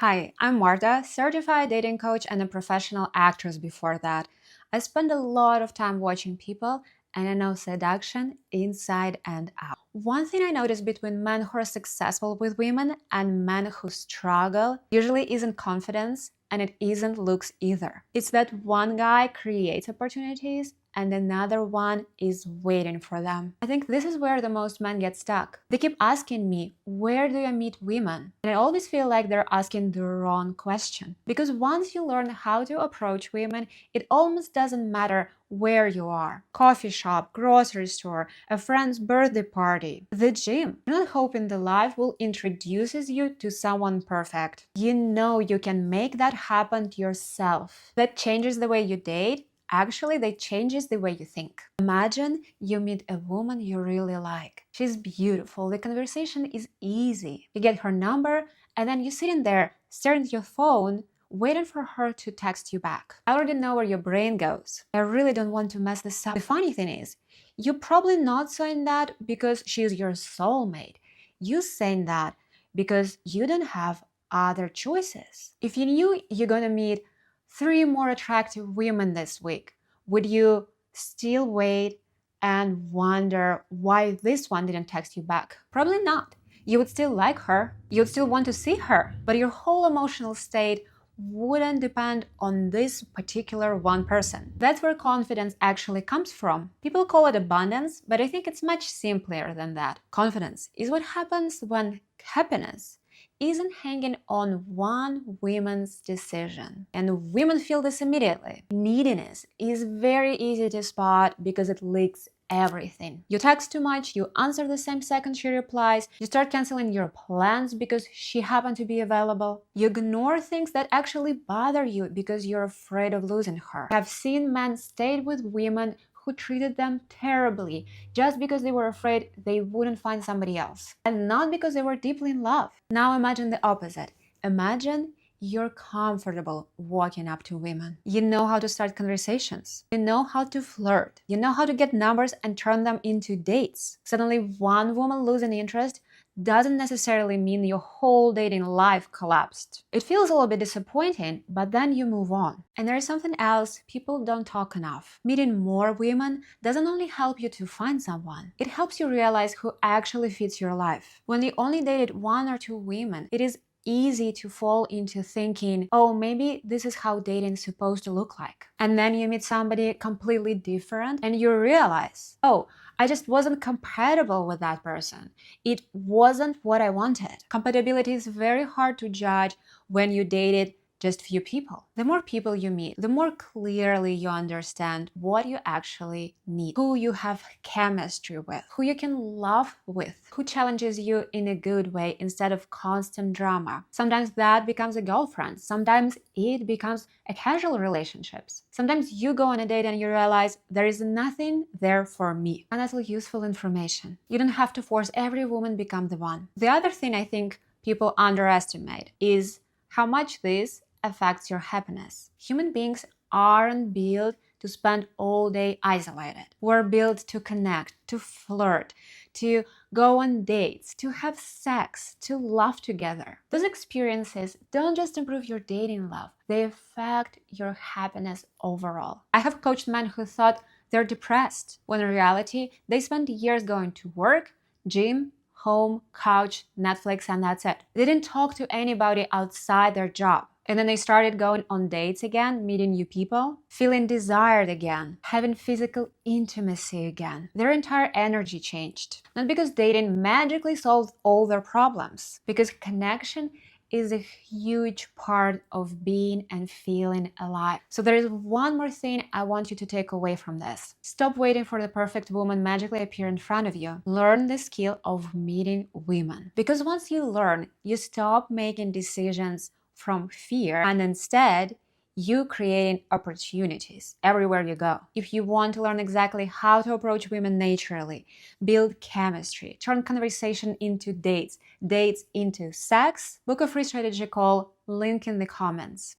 Hi, I'm Marta, certified dating coach and a professional actress before that. I spend a lot of time watching people and I know seduction inside and out. One thing I notice between men who are successful with women and men who struggle usually isn't confidence and it isn't looks either. It's that one guy creates opportunities and another one is waiting for them. I think this is where the most men get stuck. They keep asking me, where do I meet women? And I always feel like they're asking the wrong question. Because once you learn how to approach women, it almost doesn't matter where you are. Coffee shop, grocery store, a friend's birthday party, the gym. You're not hoping the life will introduces you to someone perfect. You know you can make that happen yourself. That changes the way you date. Actually, that changes the way you think. Imagine you meet a woman you really like. She's beautiful, the conversation is easy. You get her number, and then you're sitting there staring at your phone, waiting for her to text you back. I already know where your brain goes. I really don't want to mess this up. The funny thing is, you're probably not saying that because she's your soulmate. You're saying that because you don't have other choices. If you knew you're gonna meet 3 more attractive women this week, would you still wait and wonder why this one didn't text you back? Probably not. You would still like her, you would still want to see her, but your whole emotional state wouldn't depend on this particular one person. That's where confidence actually comes from. People call it abundance, but I think it's much simpler than that. Confidence is what happens when happiness isn't hanging on one woman's decision. And women feel this immediately. Neediness is very easy to spot because it leaks everything. You text too much, you answer the same second she replies, you start canceling your plans because she happened to be available. You ignore things that actually bother you because you're afraid of losing her. I've seen men stay with women who treated them terribly just because they were afraid they wouldn't find somebody else, and not because they were deeply in love. Now imagine the opposite. Imagine you're comfortable walking up to women. You know how to start conversations. You know how to flirt. You know how to get numbers and turn them into dates. Suddenly, one woman losing interest doesn't necessarily mean your whole dating life collapsed. It feels a little bit disappointing, but then you move on. And there is something else people don't talk enough. Meeting more women doesn't only help you to find someone, it helps you realize who actually fits your life. When you only dated 1 or 2 women, it is easy to fall into thinking, oh, maybe this is how dating is supposed to look like. And then you meet somebody completely different and you realize, oh, I just wasn't compatible with that person. It wasn't what I wanted. Compatibility is very hard to judge when you dated just few people. The more people you meet, the more clearly you understand what you actually need, who you have chemistry with, who you can love with, who challenges you in a good way instead of constant drama. Sometimes that becomes a girlfriend. Sometimes it becomes a casual relationships. Sometimes you go on a date and you realize there is nothing there for me. And that's useful information. You don't have to force every woman become the one. The other thing I think people underestimate is how much this affects your happiness. Human beings aren't built to spend all day isolated. We're built to connect, to flirt, to go on dates, to have sex, to laugh together. Those experiences don't just improve your dating life, they affect your happiness overall. I have coached men who thought they're depressed, when in reality, they spent years going to work, gym, home, couch, Netflix, and that's it. They didn't talk to anybody outside their job. And then they started going on dates again, meeting new people, feeling desired again, having physical intimacy again. Their entire energy changed. Not because dating magically solved all their problems, because connection is a huge part of being and feeling alive. So there is one more thing I want you to take away from this. Stop waiting for the perfect woman magically appear in front of you. Learn the skill of meeting women. Because once you learn, you stop making decisions from fear and instead you creating opportunities everywhere you go. If you want to learn exactly how to approach women naturally, build chemistry, turn conversation into dates, dates into sex, book a free strategy call, link in the comments.